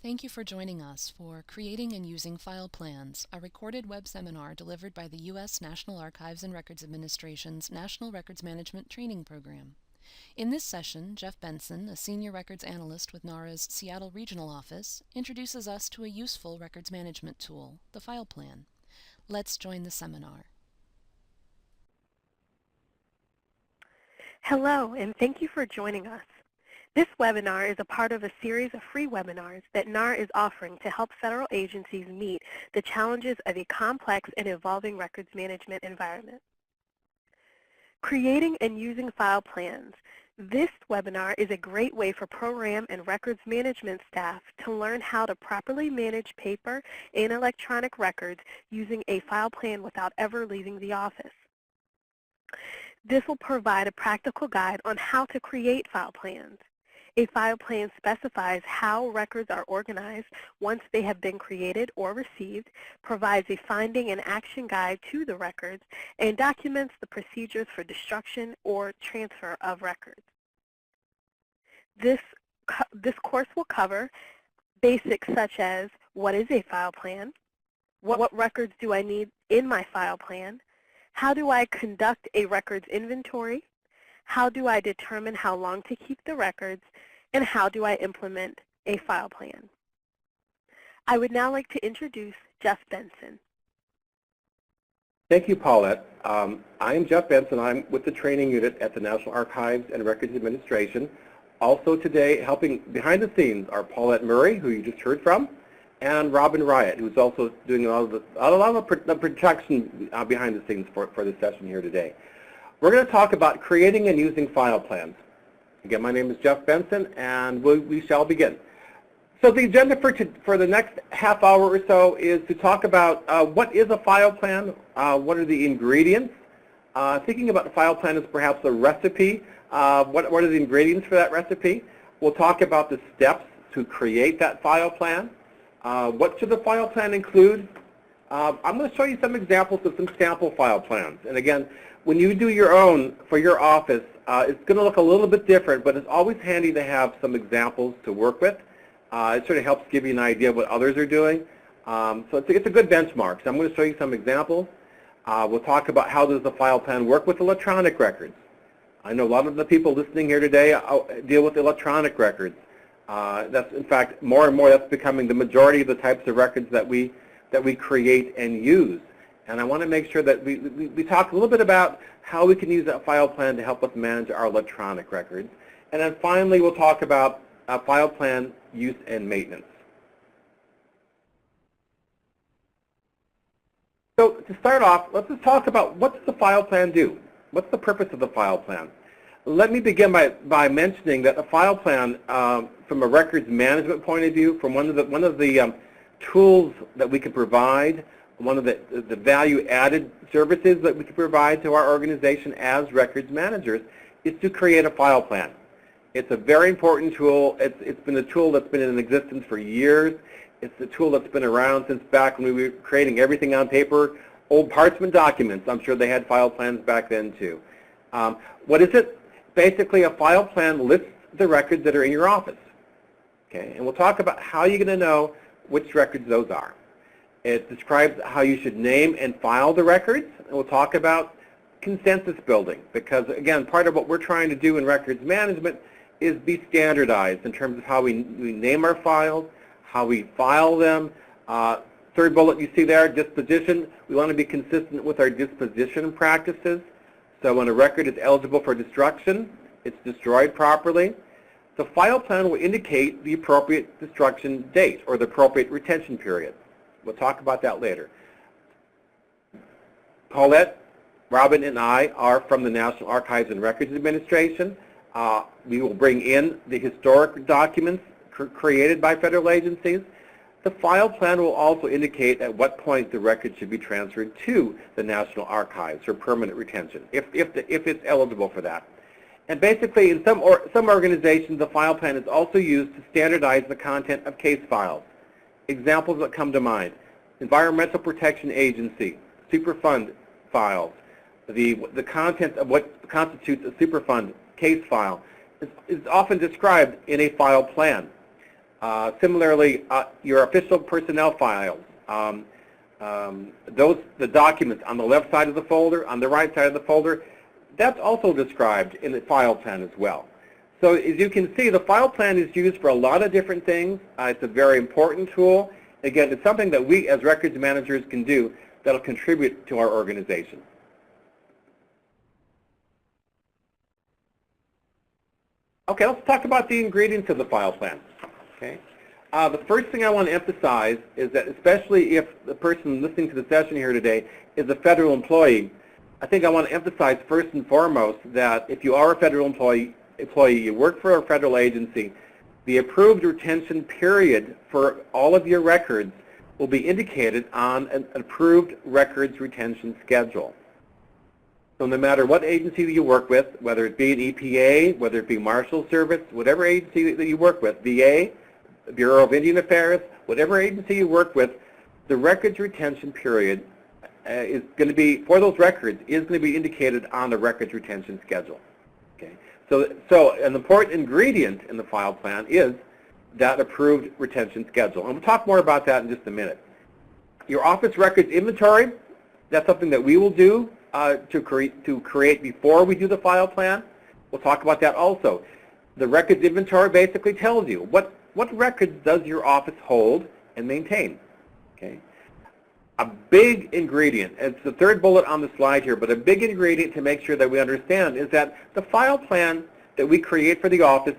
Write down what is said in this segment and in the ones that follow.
Thank you for joining us for Creating and Using File Plans, a recorded web seminar delivered by the U.S. National Archives and Records Administration's National Records Management Training Program. In this session, Jeff Benson, a senior records analyst with NARA's Seattle Regional Office, introduces us to a useful records management tool, the File Plan. Let's join the seminar. Hello, and thank you for joining us. This webinar is a part of a series of free webinars that NARA is offering to help federal agencies meet the challenges of a complex and evolving records management environment. Creating and using file plans. This webinar is a great way for program and records management staff to learn how to properly manage paper and electronic records using a file plan without ever leaving the office. This will provide a practical guide on how to create file plans. A file plan specifies how records are organized once they have been created or received, provides a finding and action guide to the records, and documents the procedures for destruction or transfer of records. This course will cover basics such as what is a file plan, what records do I need in my file plan, how do I conduct a records inventory, how do I determine how long to keep the records, and how do I implement a file plan. I would now like to introduce Jeff Benson. Thank you, Paulette. I am Jeff Benson. I'm with the training unit at the National Archives and Records Administration. Also today, helping behind the scenes are Paulette Murray, who you just heard from, and Robin Riot, who's also doing a lot of the production behind the scenes for this session here today. We're going to talk about creating and using file plans. Again, my name is Jeff Benson, and we shall begin. So the agenda for the next half hour or so is to talk about what is a file plan, what are the ingredients. Thinking about the file plan as perhaps a recipe. What are the ingredients for that recipe? We'll talk about the steps to create that file plan. What should the file plan include? I'm going to show you some examples of some sample file plans. And again, when you do your own for your office, it's going to look a little bit different, but it's always handy to have some examples to work with. It sort of helps give you an idea of what others are doing. So it's a good benchmark. So I'm going to show you some examples. We'll talk about how does the file plan work with electronic records. I know a lot of the people listening here today deal with electronic records. That's, in fact, more and more that's becoming the majority of the types of records that we create and use. And I want to make sure that we talk a little bit about how we can use that file plan to help us manage our electronic records. And then finally, we'll talk about file plan use and maintenance. So to start off, let's just talk about what does the file plan do? What's the purpose of the file plan? Let me begin by mentioning that a file plan, from a records management point of view, from one of the tools that we can provide, one of the value-added services that we can provide to our organization as records managers, is to create a file plan. It's a very important tool. It's been a tool that's been in existence for years. It's a tool that's been around since back when we were creating everything on paper, old parchment documents. I'm sure they had file plans back then too. What is it? Basically, a file plan lists the records that are in your office. Okay, and we'll talk about how you're going to know which records those are. It describes how you should name and file the records, and we'll talk about consensus building, because again, part of what we're trying to do in records management is be standardized in terms of how we name our files, how we file them. Third bullet you see there, disposition. We want to be consistent with our disposition practices. So when a record is eligible for destruction, it's destroyed properly. The file plan will indicate the appropriate destruction date or the appropriate retention period. We'll talk about that later. Paulette, Robin, and I are from the National Archives and Records Administration. We will bring in the historic documents created by federal agencies. The file plan will also indicate at what point the record should be transferred to the National Archives for permanent retention, if it's eligible for that. And basically, in some organizations, the file plan is also used to standardize the content of case files. Examples that come to mind: Environmental Protection Agency, Superfund files. The content of what constitutes a Superfund case file is often described in a file plan. Similarly, your official personnel files, the documents on the left side of the folder, on the right side of the folder, that's also described in the file plan as well. So as you can see, the file plan is used for a lot of different things. It's a very important tool. Again, it's something that we as records managers can do that'll contribute to our organization. Okay, let's talk about the ingredients of the file plan. Okay. The first thing I want to emphasize is that especially if the person listening to the session here today is a federal employee, I think I want to emphasize first and foremost that if you are a federal employee, you work for a federal agency, the approved retention period for all of your records will be indicated on an approved records retention schedule. So no matter what agency you work with, whether it be an EPA, whether it be Marshal Service, whatever agency that you work with, VA, Bureau of Indian Affairs, whatever agency you work with, the records retention period is going to be, for those records, is going to be indicated on the records retention schedule. Okay. So an important ingredient in the file plan is that approved retention schedule. And we'll talk more about that in just a minute. Your office records inventory, that's something that we will do to create before we do the file plan. We'll talk about that also. The records inventory basically tells you what records does your office hold and maintain. Okay. A big ingredient, it's the third bullet on the slide here, but a big ingredient to make sure that we understand is that the file plan that we create for the office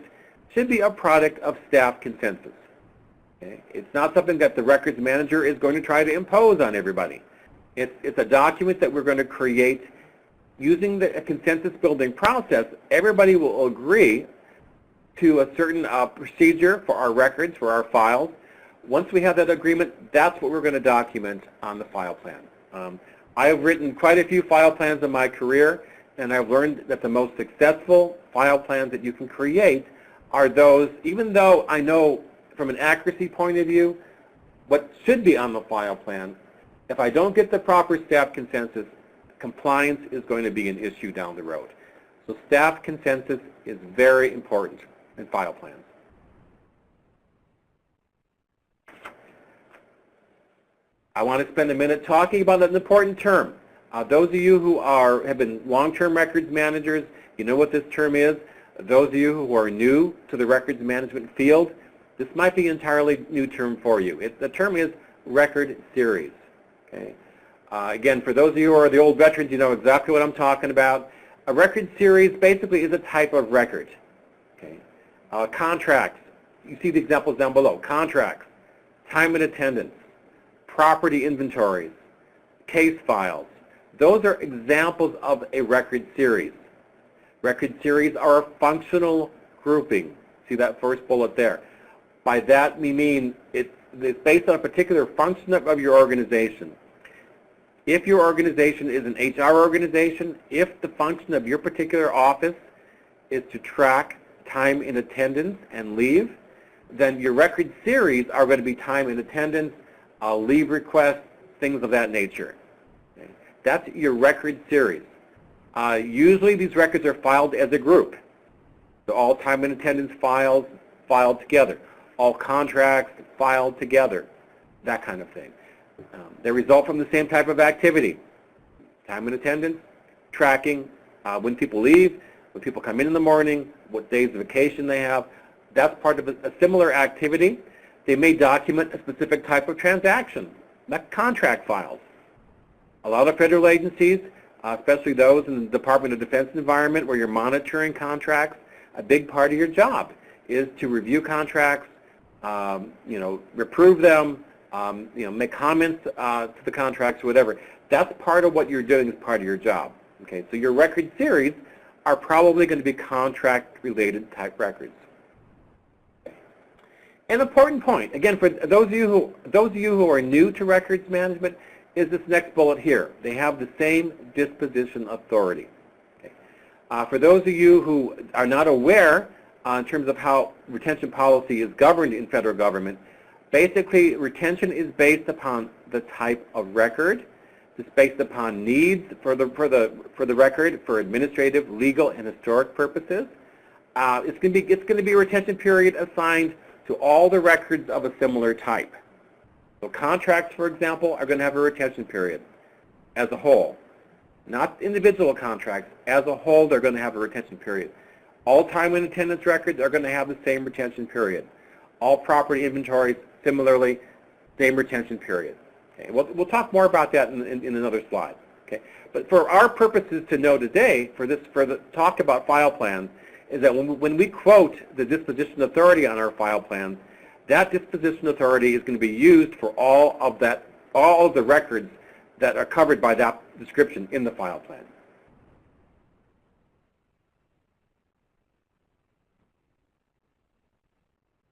should be a product of staff consensus. Okay. It's not something that the records manager is going to try to impose on everybody. It's a document that we're going to create using a consensus building process. Everybody will agree to a certain procedure for our records, for our files. Once we have that agreement, that's what we're going to document on the file plan. I have written quite a few file plans in my career, and I've learned that the most successful file plans that you can create are those, even though I know from an accuracy point of view what should be on the file plan, if I don't get the proper staff consensus, compliance is going to be an issue down the road. So staff consensus is very important in file plans. I want to spend a minute talking about an important term. Those of you who have been long-term records managers, you know what this term is. Those of you who are new to the records management field, this might be an entirely new term for you. The term is record series. Okay. Again, for those of you who are the old veterans, you know exactly what I'm talking about. A record series basically is a type of record. Okay. Contracts, you see the examples down below. Contracts, time and attendance, property inventories, case files. Those are examples of a record series. Record series are a functional grouping. See that first bullet there. By that we mean it's based on a particular function of your organization. If your organization is an HR organization, if the function of your particular office is to track time in attendance and leave, then your record series are going to be time in attendance, leave requests, things of that nature. Okay. That's your record series. Usually these records are filed as a group. So all time and attendance files filed together. All contracts filed together, that kind of thing. They result from the same type of activity. Time and attendance, tracking, when people leave, when people come in the morning, what days of vacation they have. That's part of a similar activity. They may document a specific type of transaction, like contract files. A lot of federal agencies, especially those in the Department of Defense environment where you're monitoring contracts, a big part of your job is to review contracts, reprove them, make comments to the contracts or whatever. That's part of what you're doing as part of your job. Okay, so your record series are probably going to be contract-related type records. An important point, again, for those of you who are new to records management, is this next bullet here. They have the same disposition authority. Okay. For those of you who are not aware in terms of how retention policy is governed in federal government, basically retention is based upon the type of record. It's based upon needs for the record for administrative, legal, and historic purposes. It's going to be a retention period assigned to all the records of a similar type. So contracts, for example, are going to have a retention period as a whole. Not individual contracts. As a whole, they're going to have a retention period. All time and attendance records are going to have the same retention period. All property inventories, similarly, same retention period. Okay. We'll talk more about that in another slide. Okay. But for our purposes to know today, for the talk about file plans, is that when we quote the disposition authority on our file plans, that disposition authority is going to be used for all of the records that are covered by that description in the file plan.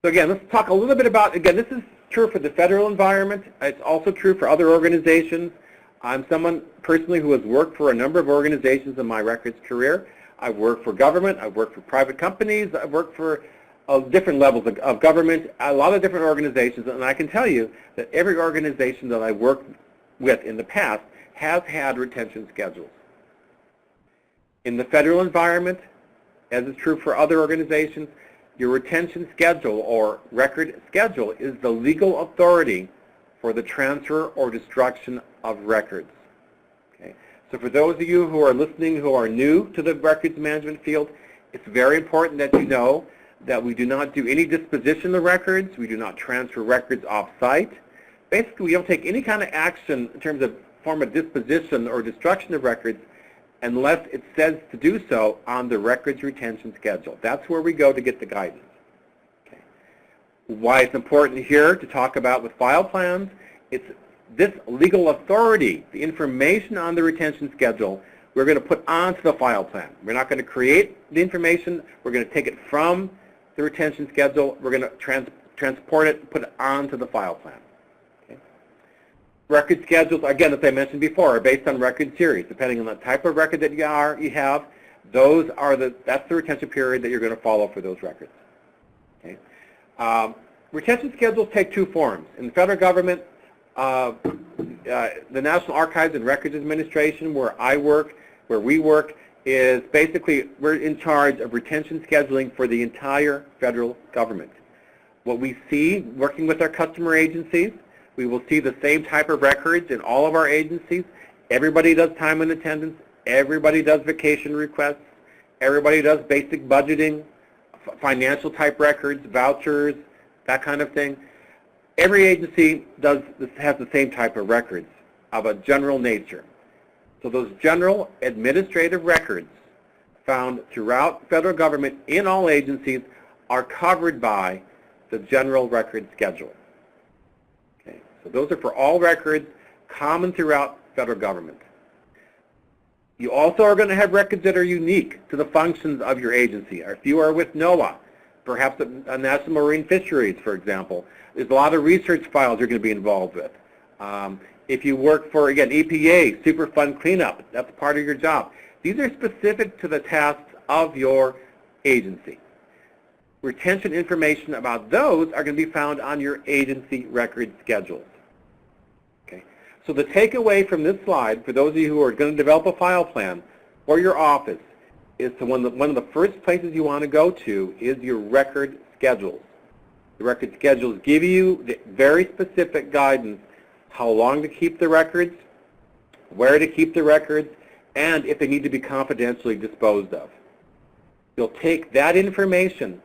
So again, let's talk a little bit about, again, this is true for the federal environment. It's also true for other organizations. I'm someone personally who has worked for a number of organizations in my records career. I've worked for government, I've worked for private companies, I've worked for different levels of government, a lot of different organizations, and I can tell you that every organization that I worked with in the past has had retention schedules. In the federal environment, as is true for other organizations, your retention schedule or record schedule is the legal authority for the transfer or destruction of records. Okay? So for those of you who are listening who are new to the records management field, it's very important that you know that we do not do any disposition of records. We do not transfer records off-site. Basically, we don't take any kind of action in terms of form of disposition or destruction of records unless it says to do so on the records retention schedule. That's where we go to get the guidance. Okay. Why it's important here to talk about with file plans, it's this legal authority, the information on the retention schedule, we're going to put onto the file plan. We're not going to create the information. We're going to take it from the retention schedule. We're going to transport it and put it onto the file plan. Record schedules, again, as I mentioned before, are based on record series. Depending on the type of record that you have, that's the retention period that you're going to follow for those records. Okay. Retention schedules take two forms. In the federal government, the National Archives and Records Administration, where we work, is basically we're in charge of retention scheduling for the entire federal government. What we see working with our customer agencies, we will see the same type of records in all of our agencies. Everybody does time and attendance. Everybody does vacation requests. Everybody does basic budgeting, financial type records, vouchers, that kind of thing. Every agency has the same type of records of a general nature. So those general administrative records found throughout federal government in all agencies are covered by the general record schedule. So those are for all records common throughout federal government. You also are going to have records that are unique to the functions of your agency. If you are with NOAA, perhaps a National Marine Fisheries, for example, there's a lot of research files you're going to be involved with. If you work for, again, EPA, Superfund cleanup, that's part of your job. These are specific to the tasks of your agency. Retention information about those are going to be found on your agency record schedules. Okay. So the takeaway from this slide, for those of you who are going to develop a file plan for your office, is to one of the first places you want to go to is your record schedules. The record schedules give you the very specific guidance, how long to keep the records, where to keep the records, and if they need to be confidentially disposed of. You'll take that information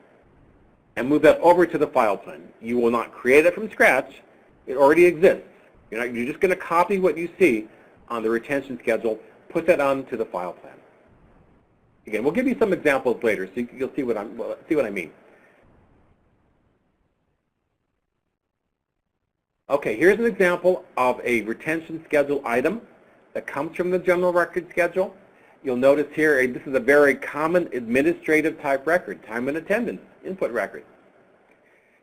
and move that over to the file plan. You will not create it from scratch. It already exists. You're just going to copy what you see on the retention schedule, put that onto the file plan. Again, we'll give you some examples later, so you'll see what I mean. Okay, here's an example of a retention schedule item that comes from the general record schedule. You'll notice here, this is a very common administrative type record, time and attendance, input record.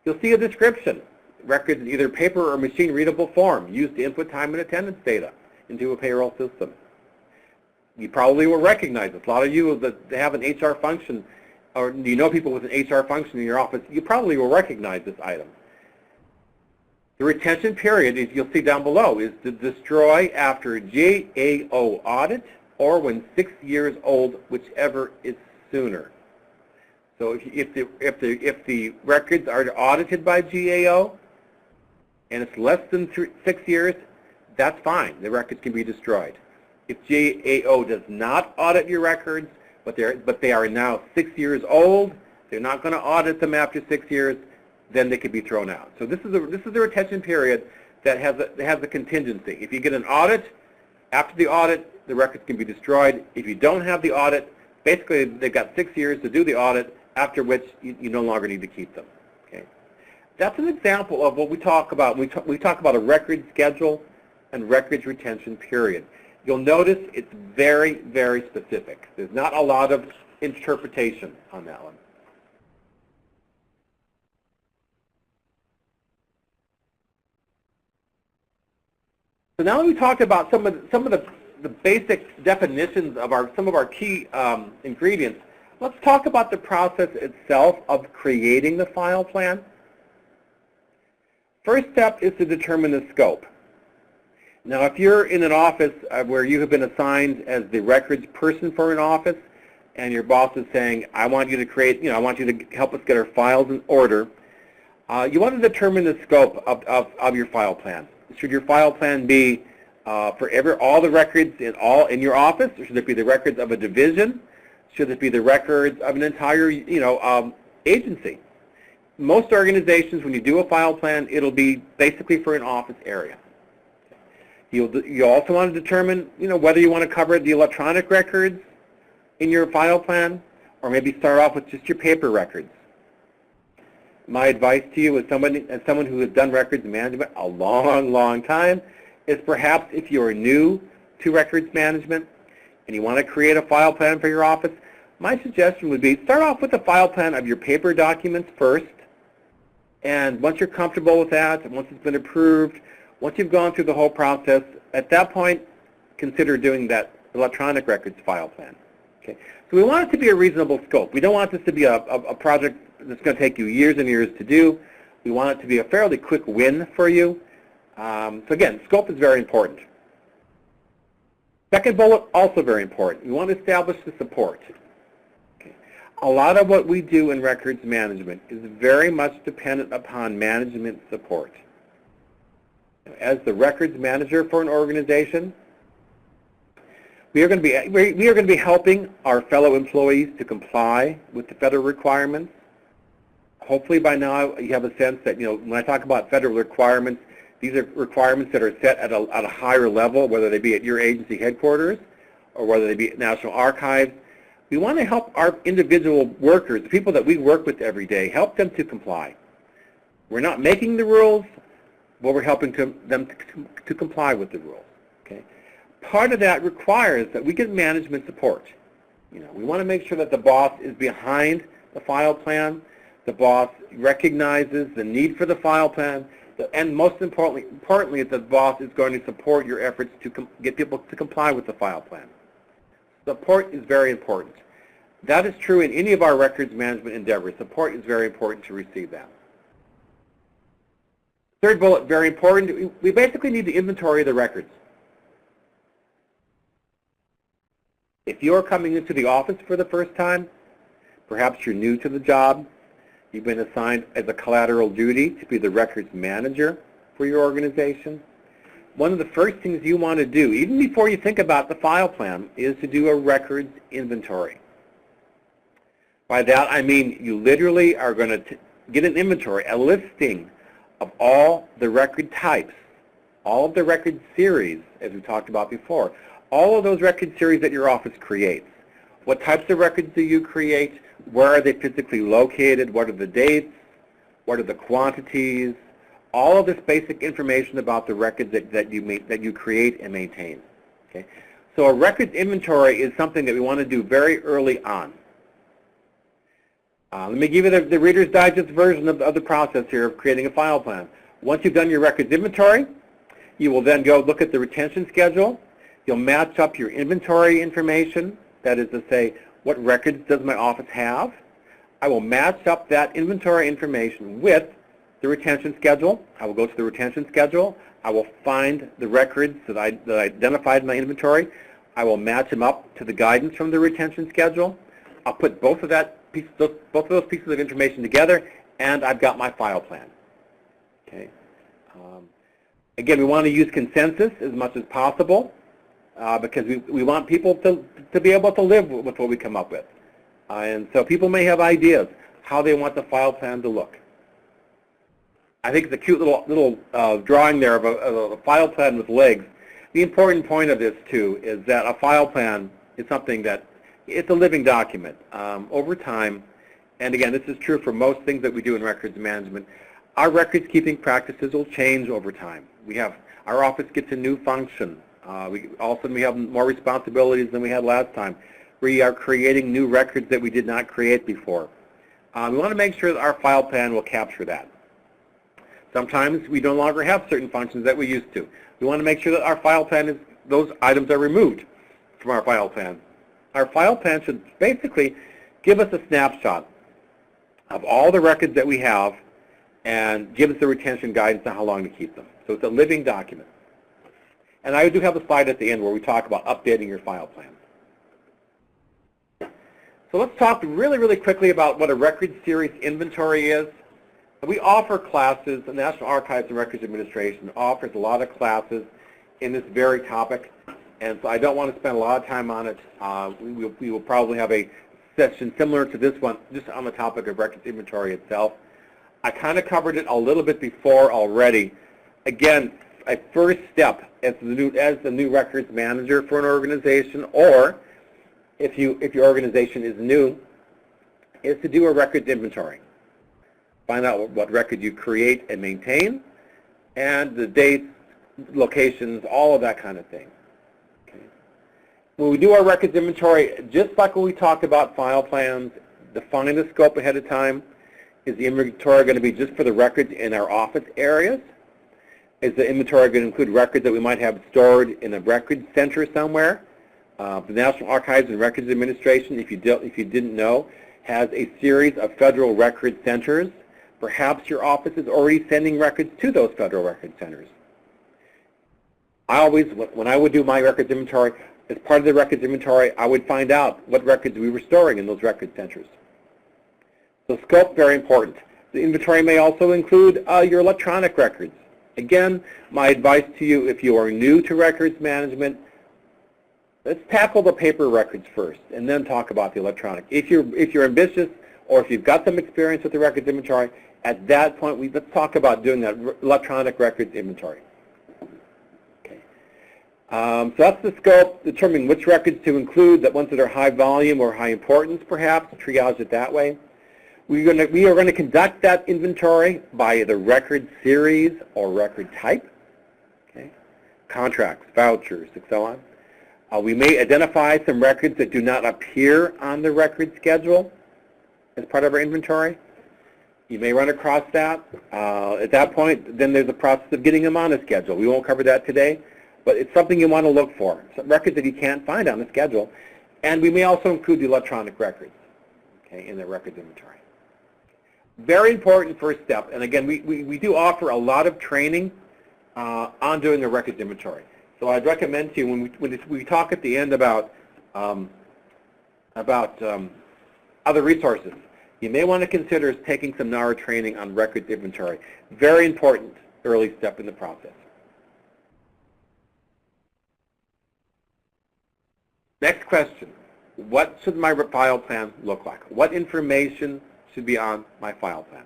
You'll see a description, records in either paper or machine readable form used to input time and attendance data into a payroll system. You probably will recognize this. A lot of you that have an HR function, or you know people with an HR function in your office, you probably will recognize this item. The retention period, as you'll see down below, is to destroy after a GAO audit or when 6 years old, whichever is sooner. So if the records are audited by GAO and it's less than 6 years, that's fine. The records can be destroyed. If GAO does not audit your records, but they are now 6 years old, they're not going to audit them after 6 years, then they could be thrown out. So this is a retention period that has a contingency. If you get an audit, after the audit, the records can be destroyed. If you don't have the audit, basically they've got 6 years to do the audit, after which you no longer need to keep them. Okay, that's an example of what we talk about. We talk about a record schedule and records retention period. You'll notice it's very, very specific. There's not a lot of interpretation on that one. So now that we talked about some of the basic definitions of some of our key ingredients, let's talk about the process itself of creating the file plan. First step is to determine the scope. Now, if you're in an office where you have been assigned as the records person for an office, and your boss is saying, I want you to create, I want you to help us get our files in order, you want to determine the scope of your file plan. Should your file plan be for all the records in your office, or should it be the records of a division? Should it be the records of an entire, agency? Most organizations, when you do a file plan, it'll be basically for an office area. You also want to determine, whether you want to cover the electronic records in your file plan, or maybe start off with just your paper records. My advice to you as someone who has done records management a long, long time is perhaps if you are new to records management and you want to create a file plan for your office, my suggestion would be start off with a file plan of your paper documents first, and once you're comfortable with that, and once it's been approved, once you've gone through the whole process, at that point, consider doing that electronic records file plan. Okay? So we want it to be a reasonable scope. We don't want this to be a project that's going to take you years and years to do. We want it to be a fairly quick win for you. So again, scope is very important. Second bullet, also very important. We want to establish the support. Okay. A lot of what we do in records management is very much dependent upon management support. As the records manager for an organization, we are going to be helping our fellow employees to comply with the federal requirements. Hopefully by now you have a sense that, when I talk about federal requirements, these are requirements that are set at a higher level, whether they be at your agency headquarters or whether they be at National Archives. We want to help our individual workers, the people that we work with every day, help them to comply. We're not making the rules, but we're helping them to comply with the rules. Okay? Part of that requires that we get management support. We want to make sure that the boss is behind the file plan, the boss recognizes the need for the file plan, and most importantly, that the boss is going to support your efforts to get people to comply with the file plan. Support is very important. That is true in any of our records management endeavors. Support is very important to receive that. Third bullet, very important, we basically need the inventory of the records. If you're coming into the office for the first time, perhaps you're new to the job, you've been assigned as a collateral duty to be the records manager for your organization, one of the first things you want to do, even before you think about the file plan, is to do a records inventory. By that I mean you literally are going to get an inventory, a listing of all the record types, all of the record series, as we talked about before, all of those record series that your office creates. What types of records do you create? Where are they physically located? What are the dates? What are the quantities? All of this basic information about the records that you create and maintain. Okay? So a records inventory is something that we want to do very early on. Let me give you the Reader's Digest version of the process here of creating a file plan. Once you've done your records inventory, you will then go look at the retention schedule. You'll match up your inventory information, that is to say, what records does my office have? I will match up that inventory information with the retention schedule. I will go to the retention schedule. I will find the records that I identified in my inventory. I will match them up to the guidance from the retention schedule. I'll put both of both of those pieces of information together, and I've got my file plan. Okay. Again, we want to use consensus as much as possible because we want people to be able to live with what we come up with. And so people may have ideas how they want the file plan to look. I think it's a cute little drawing there of a file plan with legs. The important point of this, too, is that a file plan is something that it's a living document over time. And again, this is true for most things that we do in records management. Our records keeping practices will change over time. Our office gets a new function. All of a sudden we have more responsibilities than we had last time. We are creating new records that we did not create before. We want to make sure that our file plan will capture that. Sometimes we no longer have certain functions that we used to. We want to make sure that our file plan those items are removed from our file plan. Our file plan should basically give us a snapshot of all the records that we have and give us the retention guidance on how long to keep them. So it's a living document. And I do have a slide at the end where we talk about updating your file plan. So let's talk really, really quickly about what a record series inventory is. We offer classes. The National Archives and Records Administration offers a lot of classes in this very topic, and so I don't want to spend a lot of time on it. We will probably have a session similar to this one just on the topic of records inventory itself. I kind of covered it a little bit before already. Again, a first step as the new records manager for an organization, or if your organization is new, is to do a records inventory. Find out what record you create and maintain, and the dates, locations, all of that kind of thing. Okay. When we do our records inventory, just like when we talked about file plans, defining the scope ahead of time. Is the inventory going to be just for the records in our office areas? Is the inventory going to include records that we might have stored in a records center somewhere? The National Archives and Records Administration, if you didn't know, has a series of federal record centers. Perhaps your office is already sending records to those federal record centers. When I would do my records inventory, as part of the records inventory, I would find out what records we were storing in those record centers. So scope, very important. The inventory may also include your electronic records. Again, my advice to you, if you are new to records management, let's tackle the paper records first and then talk about the electronic. If you're ambitious or if you've got some experience with the records inventory, at that point, let's talk about doing that electronic records inventory. Okay. So that's the scope, determining which records to include, the ones that are high volume or high importance perhaps, triage it that way. We are going to conduct that inventory by the record series or record type, okay? Contracts, vouchers, and so on. We may identify some records that do not appear on the record schedule as part of our inventory. You may run across that. At that point, then there's a process of getting them on a schedule. We won't cover that today, but it's something you want to look for, some records that you can't find on the schedule. And we may also include the electronic records, okay, in the records inventory. Very important first step, and again, we do offer a lot of training on doing a records inventory. So I'd recommend to you, when we talk at the end about other resources, you may want to consider taking some NARA training on records inventory. Very important early step in the process. Next question, what should my file plan look like? What information should be on my file plan?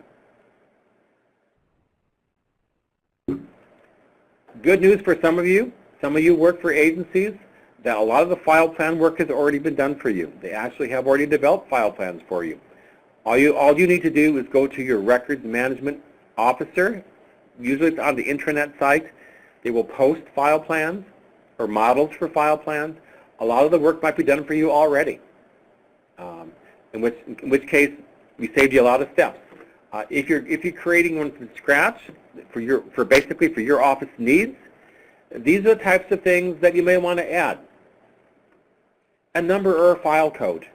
Good news for some of you work for agencies that a lot of the file plan work has already been done for you. They actually have already developed file plans for you. All you need to do is go to your records management officer. Usually it's on the intranet site. They will post file plans or models for file plans. A lot of the work might be done for you already, in which case we saved you a lot of steps. If you're creating one from scratch basically for your office needs, these are the types of things that you may want to add. A number or a file code.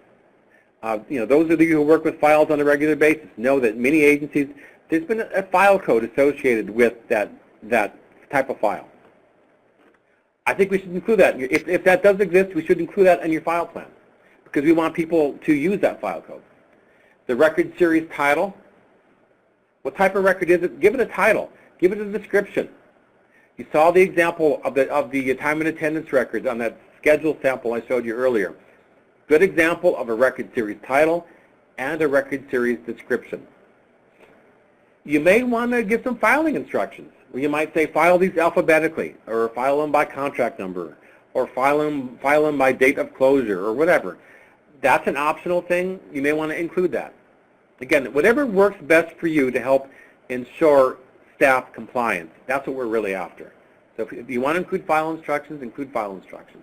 Those of you who work with files on a regular basis know that many agencies, there's been a file code associated with that type of file. I think we should include that. If that does exist, we should include that in your file plan because we want people to use that file code. The record series title. What type of record is it? Give it a title. Give it a description. You saw the example of the time and attendance records on that schedule sample I showed you earlier. Good example of a record series title and a record series description. You may want to give some filing instructions, where you might say file these alphabetically, or file them by contract number, or file them by date of closure, or whatever. That's an optional thing. You may want to include that. Again, whatever works best for you to help ensure staff compliance. That's what we're really after. So if you want to include file instructions, include file instructions.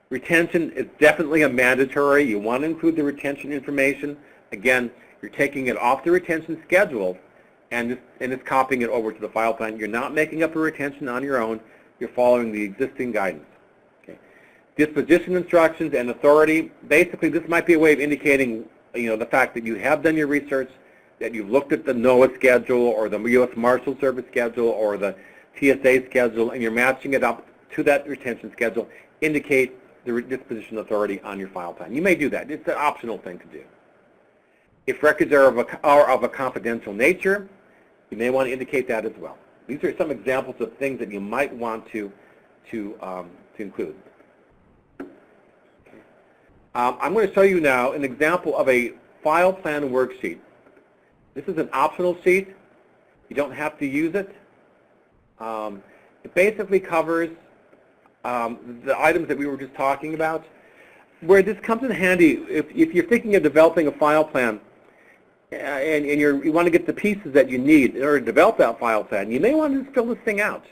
Retention is definitely a mandatory. You want to include the retention information. Again, you're taking it off the retention schedule and it's copying it over to the file plan. You're not making up a retention on your own. You're following the existing guidance. Okay. Disposition instructions and authority. Basically, this might be a way of indicating, the fact that you have done your research, that you've looked at the NOAA schedule or the U.S. Marshal Service schedule or the TSA schedule, and you're matching it up to that retention schedule. Indicate the disposition authority on your file plan. You may do that. It's an optional thing to do. If records are of a confidential nature, you may want to indicate that as well. These are some examples of things that you might want to include. I'm going to show you now an example of a file plan worksheet. This is an optional sheet. You don't have to use it. It basically covers the items that we were just talking about. Where this comes in handy, if you're thinking of developing a file plan and you want to get the pieces that you need in order to develop that file plan, you may want to just fill this thing out.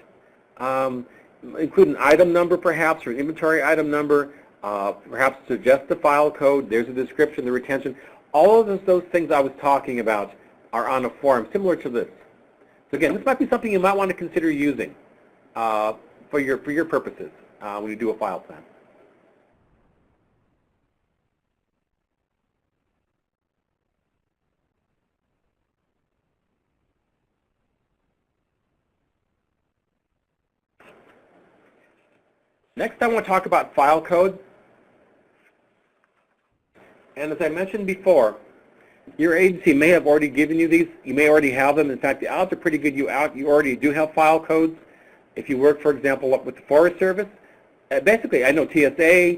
Include an item number perhaps, or an inventory item number, perhaps suggest the file code, there's a description, the retention. All of those things I was talking about are on a form similar to this. So again, this might be something you might want to consider using for your purposes when you do a file plan. Next, I want to talk about file code. And as I mentioned before, your agency may have already given you these. You may already have them. In fact, the odds are pretty good you already do have file codes. If you work, for example, with the Forest Service, basically, I know TSA,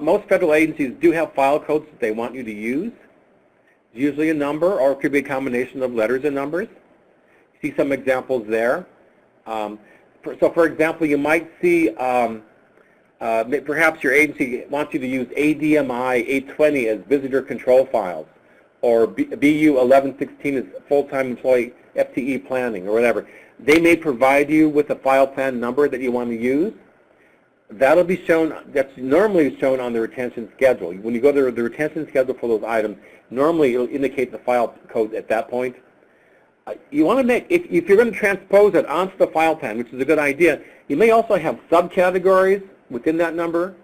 most federal agencies do have file codes that they want you to use. It's usually a number, or it could be a combination of letters and numbers. You see some examples there. So, for example, you might see perhaps your agency wants you to use ADMI 820 as visitor control files, or BU 1116 as full-time employee FTE planning, or whatever. They may provide you with a file plan number that you want to use. That'll be shown, that's normally shown on the retention schedule. When you go to the retention schedule for those items, normally it'll indicate the file code at that point. You want to make, if you're going to transpose it onto the file plan, which is a good idea, you may also have subcategories within that number.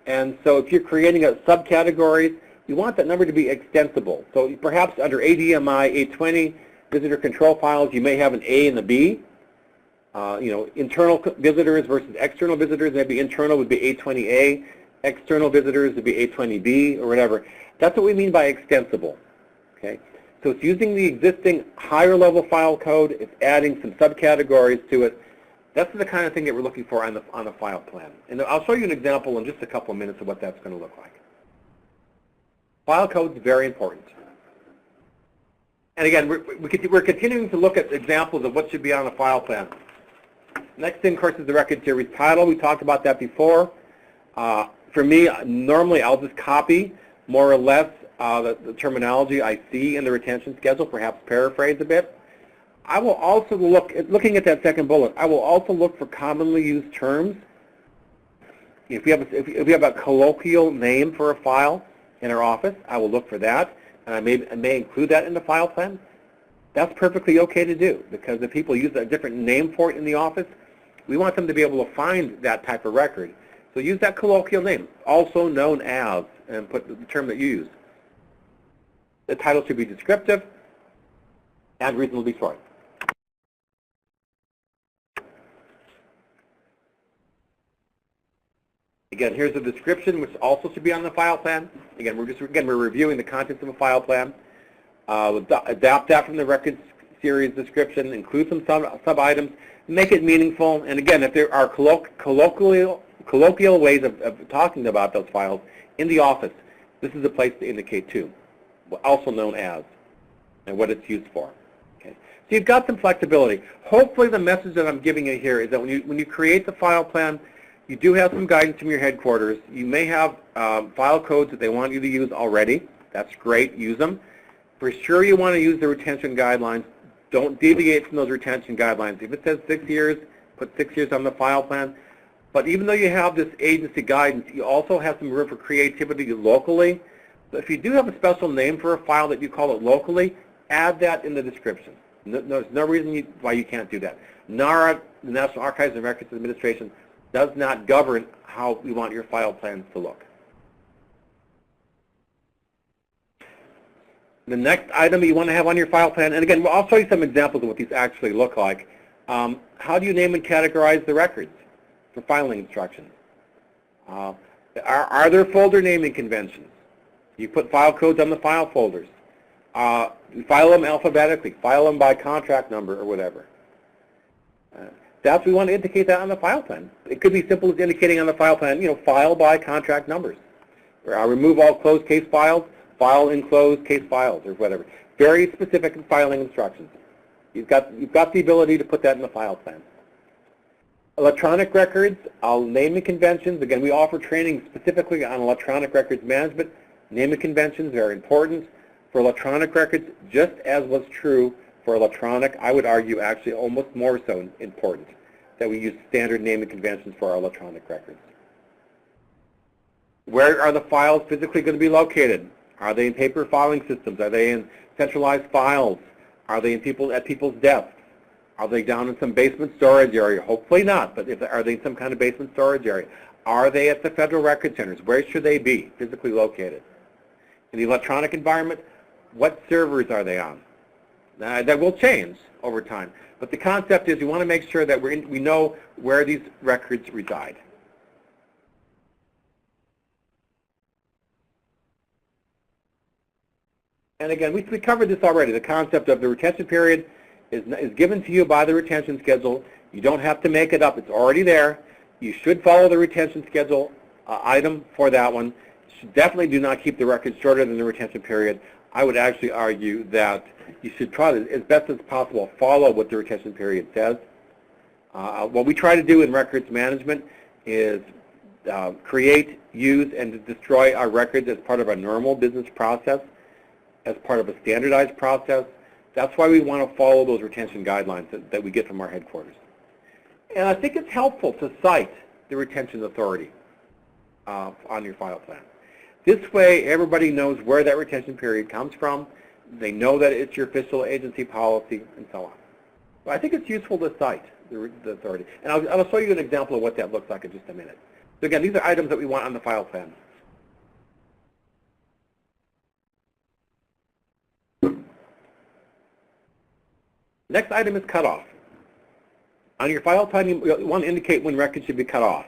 And so if you're creating a subcategories, you want that number to be extensible. So perhaps under ADMI 820 visitor control files, you may have an A and a B. Internal visitors versus external visitors, maybe internal would be 820A, external visitors would be 820B, or whatever. That's what we mean by extensible. Okay? So it's using the existing higher level file code, it's adding some subcategories to it. That's the kind of thing that we're looking for on a file plan. And I'll show you an example in just a couple of minutes of what that's going to look like. File code is very important. And again, we're continuing to look at examples of what should be on a file plan. Next thing, of course, is the record series title. We talked about that before. For me, normally I'll just copy more or less the terminology I see in the retention schedule, perhaps paraphrase a bit. I will also looking at that second bullet, I will also look for commonly used terms. If we have a colloquial name for a file in our office, I will look for that, and I may include that in the file plan. That's perfectly okay to do, because if people use a different name for it in the office, we want them to be able to find that type of record. So use that colloquial name, also known as, and put the term that you use. The title should be descriptive and reasonably short. Again, here's the description, which also should be on the file plan. Again, we're reviewing the contents of a file plan. adapt that from the records series description, include some sub-items, make it meaningful. And again, if there are colloquial ways of talking about those files in the office, this is a place to indicate too, also known as, and what it's used for. Okay. So you've got some flexibility. Hopefully the message that I'm giving you here is that when you create the file plan, you do have some guidance from your headquarters. You may have file codes that they want you to use already. That's great. Use them. For sure you want to use the retention guidelines. Don't deviate from those retention guidelines. If it says 6 years, put 6 years on the file plan. But even though you have this agency guidance, you also have some room for creativity locally. So if you do have a special name for a file that you call it locally, add that in the description. There's no reason why you can't do that. NARA, the National Archives and Records Administration, does not govern how we want your file plans to look. The next item you want to have on your file plan, and again, I'll show you some examples of what these actually look like. How do you name and categorize the records for filing instructions? Are there folder naming conventions? You put file codes on the file folders. You file them alphabetically, file them by contract number or whatever. We want to indicate that on the file plan. It could be simple as indicating on the file plan, file by contract numbers. Or remove all closed case files, file in closed case files, or whatever. Very specific filing instructions. You've got the ability to put that in the file plan. Electronic records, naming conventions. Again, we offer training specifically on electronic records management. Naming conventions are important for electronic records, just as was true for electronic. I would argue actually almost more so important that we use standard naming conventions for our electronic records. Where are the files physically going to be located? Are they in paper filing systems? Are they in centralized files? Are they at people's desks? Are they down in some basement storage area? Hopefully not, but are they in some kind of basement storage area? Are they at the federal record centers? Where should they be physically located? In the electronic environment, what servers are they on? That will change over time. But the concept is we want to make sure that we know where these records reside. And again, we covered this already. The concept of the retention period is given to you by the retention schedule. You don't have to make it up. It's already there. You should follow the retention schedule item for that one. Definitely do not keep the records shorter than the retention period. I would actually argue that you should try to, as best as possible, follow what the retention period says. What we try to do in records management is create, use, and destroy our records as part of a normal business process, as part of a standardized process. That's why we want to follow those retention guidelines that we get from our headquarters. And I think it's helpful to cite the retention authority on your file plan. This way, everybody knows where that retention period comes from. They know that it's your official agency policy, and so on. So I think it's useful to cite the authority. And I'll show you an example of what that looks like in just a minute. So again, these are items that we want on the file plan. Next item is cutoff. On your file plan, you want to indicate when records should be cut off.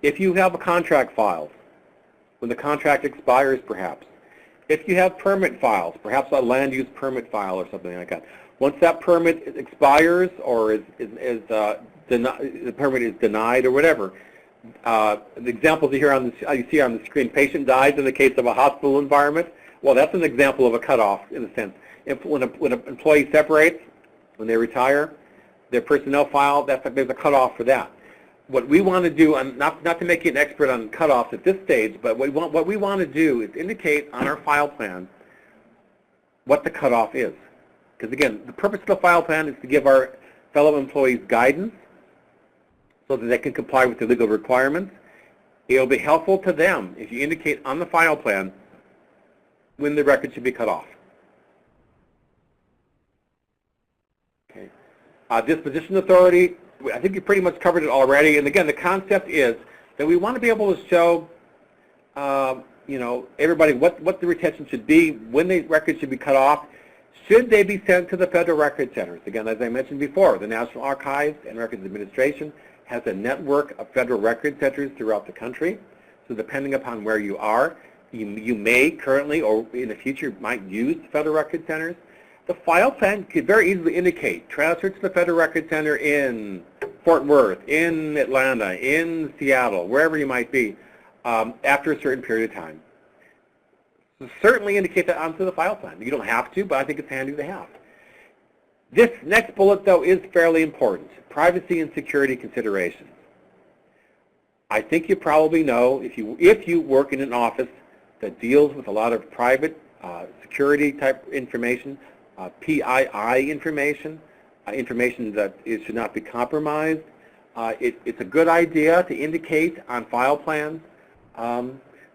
If you have a contract file, when the contract expires perhaps. If you have permit files, perhaps a land use permit file or something like that. Once that permit expires or the permit is denied or whatever, the examples you see on the screen, patient dies in the case of a hospital environment, well, that's an example of a cutoff in a sense. When an employee separates, when they retire, their personnel file, there's a cutoff for that. What we want to do, and not to make you an expert on cutoffs at this stage, but what we want to do is indicate on our file plan what the cutoff is. Because again, the purpose of the file plan is to give our fellow employees guidance so that they can comply with the legal requirements. It will be helpful to them if you indicate on the file plan when the record should be cut off. Okay. Disposition authority, I think you pretty much covered it already. And again, the concept is that we want to be able to show, everybody what the retention should be, when the records should be cut off. Should they be sent to the federal record centers? Again, as I mentioned before, the National Archives and Records Administration has a network of federal record centers throughout the country. So depending upon where you are, You may currently or in the future might use Federal Record Centers. The file plan could very easily indicate transfer to the Federal Record Center in Fort Worth, in Atlanta, in Seattle, wherever you might be, after a certain period of time. So certainly indicate that onto the file plan. You don't have to, but I think it's handy to have. This next bullet, though, is fairly important, privacy and security considerations. I think you probably know, if you work in an office that deals with a lot of private security type information, PII information, information that should not be compromised, it's a good idea to indicate on file plans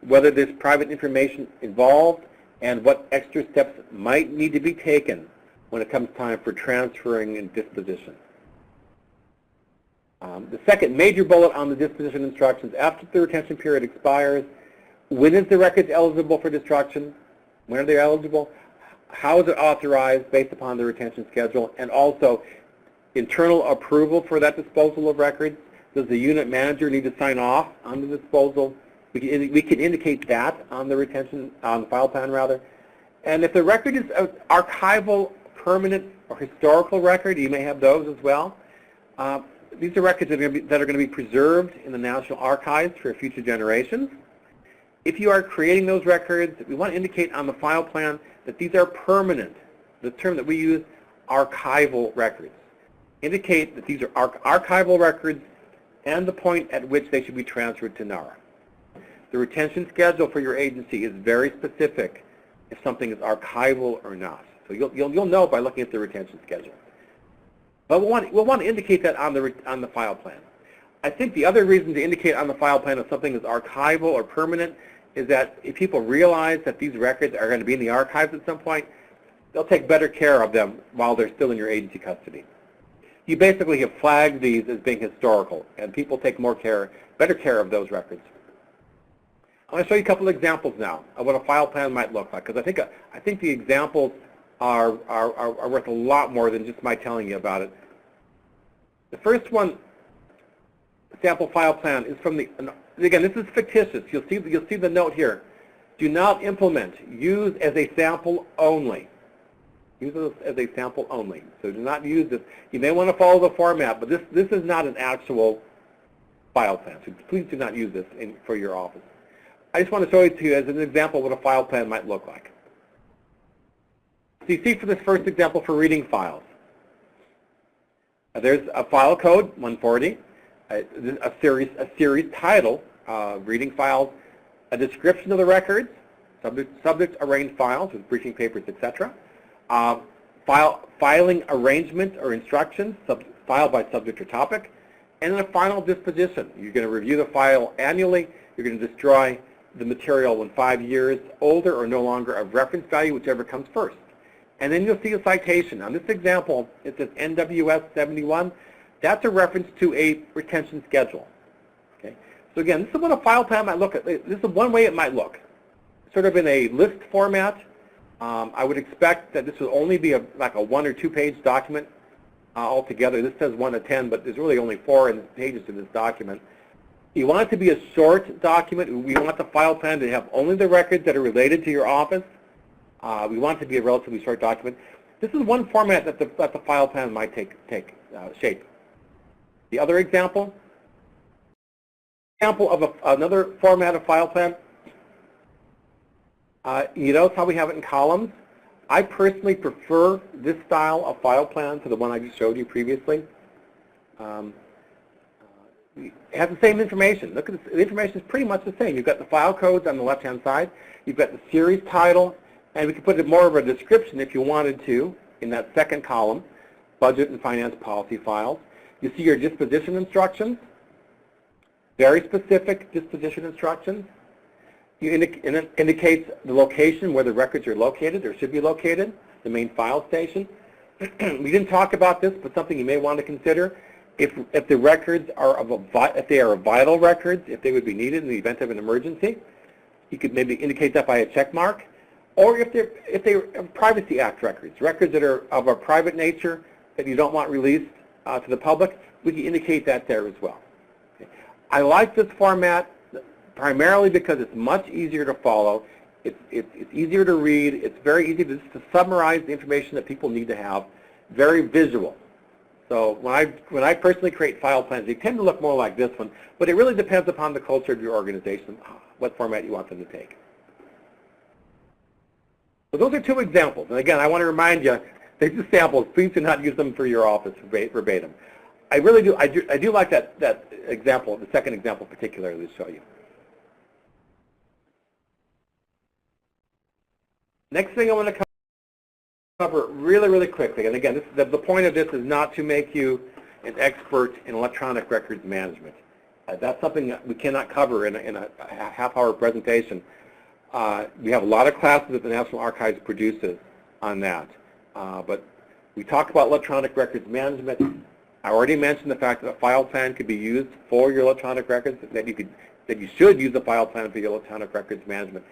whether there's private information involved and what extra steps might need to be taken when it comes time for transferring and disposition. The second major bullet on the disposition instructions, after the retention period expires, when is the record eligible for destruction? When are they eligible? How is it authorized based upon the retention schedule? And also, internal approval for that disposal of records. Does the unit manager need to sign off on the disposal? We can indicate that on the retention, on the file plan rather. And if the record is an archival, permanent, or historical record, you may have those as well. These are records that are going to be preserved in the National Archives for future generations. If you are creating those records, we want to indicate on the file plan that these are permanent. The term that we use, archival records. Indicate that these are archival records and the point at which they should be transferred to NARA. The retention schedule for your agency is very specific if something is archival or not. So you'll know by looking at the retention schedule. But we'll want to indicate that on the file plan. I think the other reason to indicate on the file plan if something is archival or permanent is that if people realize that these records are going to be in the archives at some point, they'll take better care of them while they're still in your agency custody. You basically have flagged these as being historical, and people take better care of those records. I'm going to show you a couple of examples now of what a file plan might look like, because I think the examples are worth a lot more than just my telling you about it. The first one, sample file plan, is from again, this is fictitious. You'll see the note here. Do not implement. Use as a sample only. Use it as a sample only. So do not use this. You may want to follow the format, but this is not an actual file plan. So please do not use this for your office. I just want to show it to you as an example what a file plan might look like. So you see for this first example for reading files. There's a file code, 140, a series title, reading files, a description of the records, subject arranged files with briefing papers, etc. Filing arrangement or instructions, file by subject or topic, and then a final disposition. You're going to review the file annually. You're going to destroy the material when 5 years older or no longer of reference value, whichever comes first. And then you'll see a citation. On this example, it says NWS 71. That's a reference to a retention schedule. Okay. So again, this is what a file plan might look at. This is one way it might look. Sort of in a list format. I would expect that this will only be like a 1 or 2 page document altogether. This says 1 to 10, but there's really only 4 pages in this document. You want it to be a short document. We want the file plan to have only the records that are related to your office. We want it to be a relatively short document. This is one format that the file plan might take shape. The other example of another format of file plan, you notice how we have it in columns. I personally prefer this style of file plan to the one I just showed you previously. It has the same information. Look at this, the information is pretty much the same. You've got the file codes on the left-hand side. You've got the series title, and we could put more of a description if you wanted to in that second column, budget and finance policy files. You see your disposition instructions, very specific disposition instructions. It indicates the location where the records are located or should be located, the main file station. We didn't talk about this, but something you may want to consider. If the records are if they are vital records, if they would be needed in the event of an emergency, you could maybe indicate that by a check mark. Or if they're Privacy Act records that are of a private nature that you don't want released to the public, we can indicate that there as well. Okay. I like this format. primarily because it's much easier to follow. It's easier to read. It's very easy to summarize the information that people need to have. Very visual. So when I personally create file plans, they tend to look more like this one, but it really depends upon the culture of your organization, what format you want them to take. So those are two examples. And again, I want to remind you, these are samples. Please do not use them for your office verbatim. I really do. I do like that example, the second example particularly to show you. Next thing I want to cover really quickly, and again, the point of this is not to make you an expert in electronic records management. That's something that we cannot cover in a half-hour presentation. We have a lot of classes that the National Archives produces on that. But we talk about electronic records management. I already mentioned the fact that a file plan could be used for your electronic records, that you should use a file plan for your electronic records management.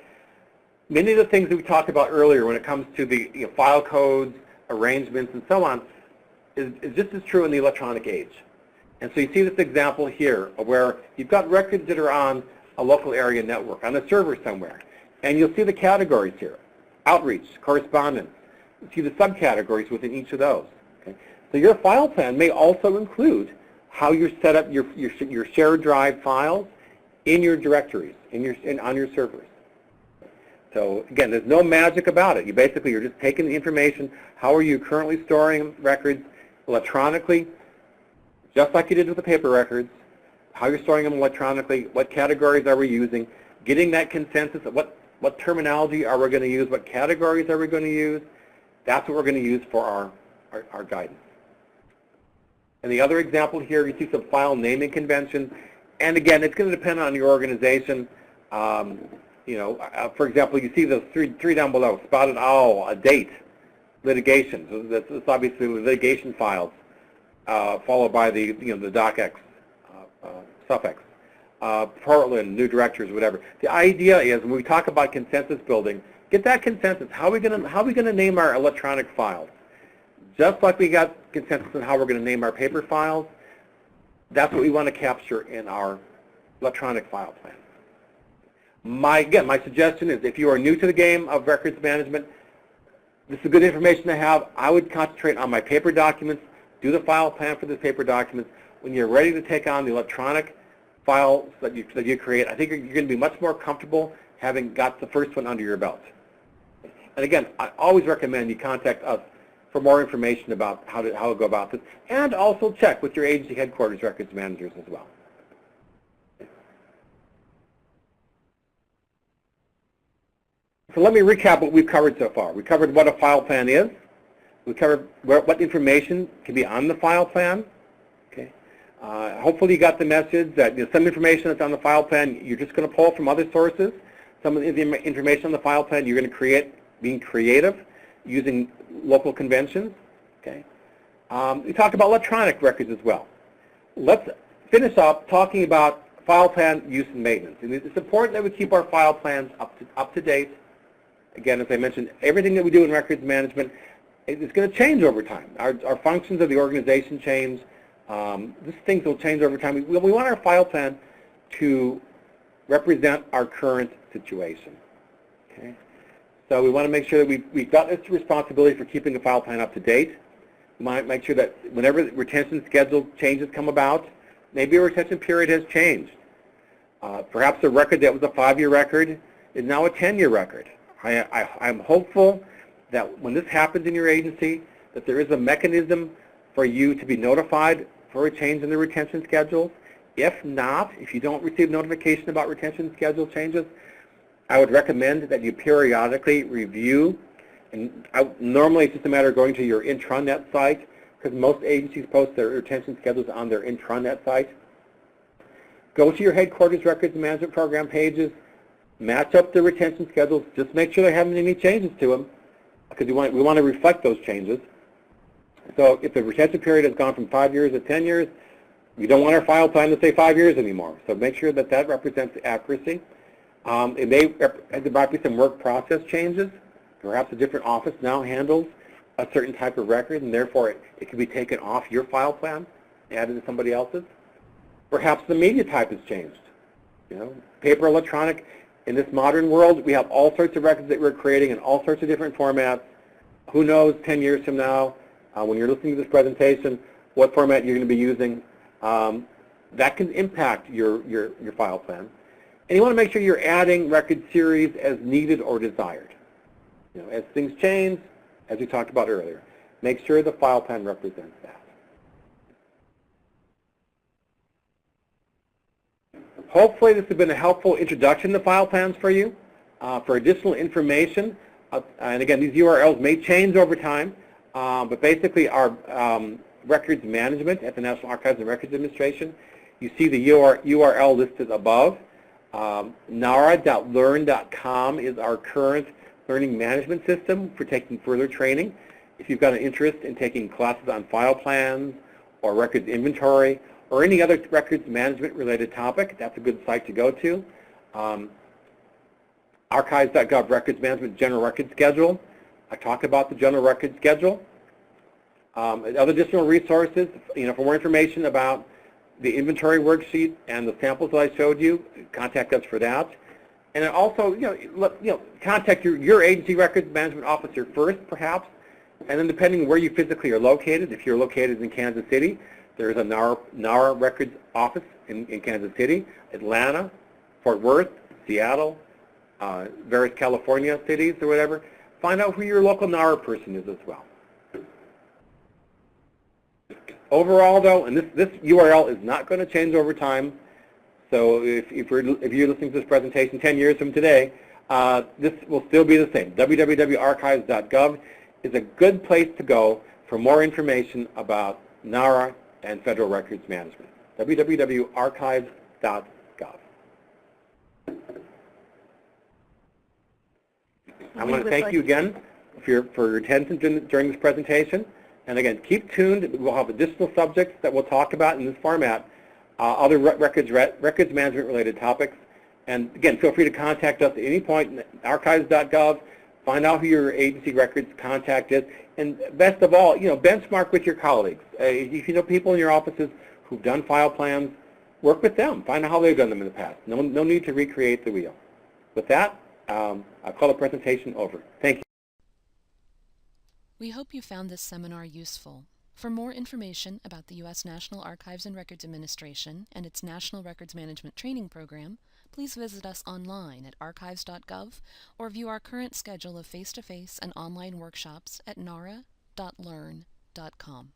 Many of the things that we talked about earlier when it comes to the file codes, arrangements, and so on is just as true in the electronic age. And so you see this example here where you've got records that are on a local area network, on a server somewhere. And you'll see the categories here: outreach, correspondence. You see the subcategories within each of those. Okay? So your file plan may also include how you set up your shared drive files in your directories, on your servers. So again, there's no magic about it. You're just taking the information. How are you currently storing records electronically, just like you did with the paper records? How you're storing them electronically? What categories are we using? Getting that consensus of what terminology are we going to use? What categories are we going to use? That's what we're going to use for our guidance. And the other example here, you see some file naming conventions. And again, it's going to depend on your organization. For example, you see those three down below: spotted owl, a date, litigation. So that's obviously litigation files, followed by the docx, suffix, Portland, new directors, whatever. The idea is when we talk about consensus building, get that consensus. How are we going to name our electronic files? Just like we got consensus on how we're going to name our paper files, that's what we want to capture in our electronic file plan. My suggestion is if you are new to the game of records management, this is good information to have. I would concentrate on my paper documents, do the file plan for the paper documents. When you're ready to take on the electronic files that you create, I think you're going to be much more comfortable having got the first one under your belt. And again, I always recommend you contact us for more information about how to go about this, and also check with your agency headquarters records managers as well. So let me recap what we've covered so far. We covered what a file plan is. We covered what information can be on the file plan. Okay. Hopefully you got the message that some information that's on the file plan you're just going to pull from other sources. Some of the information on the file plan you're going to create being creative using local conventions. Okay. We talked about electronic records as well. Let's finish up talking about file plan use and maintenance. And it's important that we keep our file plans up to date. Again, as I mentioned, everything that we do in records management is going to change over time. Our functions of the organization change. These things will change over time. We want our file plan to represent our current situation. Okay? So we want to make sure that we've got this responsibility for keeping the file plan up to date. We want to make sure that whenever retention schedule changes come about, maybe a retention period has changed. Perhaps a record that was a 5-year record is now a 10-year record. I'm hopeful that when this happens in your agency, that there is a mechanism for you to be notified for a change in the retention schedules. If not, if you don't receive notification about retention schedule changes, I would recommend that you periodically review. And normally it's just a matter of going to your intranet site, because most agencies post their retention schedules on their intranet site. Go to your headquarters records management program pages, match up the retention schedules, just make sure there haven't been any changes to them, because we want to reflect those changes. So if the retention period has gone from 5 years to 10 years, we don't want our file plan to say 5 years anymore. So make sure that that represents accuracy. There might be some work process changes. Perhaps a different office now handles a certain type of record, and therefore it can be taken off your file plan, added to somebody else's. Perhaps the media type has changed. Paper, electronic. In this modern world, we have all sorts of records that we're creating in all sorts of different formats. Who knows 10 years from now, when you're listening to this presentation, what format you're going to be using. That can impact your file plan. And you want to make sure you're adding record series as needed or desired. As things change, as we talked about earlier, make sure the file plan represents that. Hopefully this has been a helpful introduction to file plans for you. For additional information, and again, these URLs may change over time, but basically our records management at the National Archives and Records Administration, you see the URL listed above. NARA.learn.com is our current learning management system for taking further training. If you've got an interest in taking classes on file plans or records inventory or any other records management related topic, that's a good site to go to. Archives.gov Records Management General Records Schedule. I talk about the General Records Schedule. Other additional resources, for more information about the inventory worksheet and the samples that I showed you, contact us for that. And also, contact your agency records management officer first, perhaps, and then depending where you physically are located, if you're located in Kansas City, there's a NARA records office in Kansas City, Atlanta, Fort Worth, Seattle, various California cities or whatever. Find out who your local NARA person is as well. Overall, though, and this URL is not going to change over time. So if you're listening to this presentation 10 years from today, this will still be the same. www.archives.gov is a good place to go for more information about NARA and federal records management. www.archives.gov. I want to thank you again for your attention during this presentation. And again, keep tuned. We'll have additional subjects that we'll talk about in this format, other records management related topics. And again, feel free to contact us at any point, archives.gov, find out who your agency records contact is, and best of all, benchmark with your colleagues. If you know people in your offices who've done file plans, work with them. Find out how they've done them in the past. No need to recreate the wheel. With that, I'll call the presentation over. Thank you. We hope you found this seminar useful. For more information about the U.S. National Archives and Records Administration and its National Records Management Training Program, please visit us online at archives.gov or view our current schedule of face-to-face and online workshops at nara.learn.com.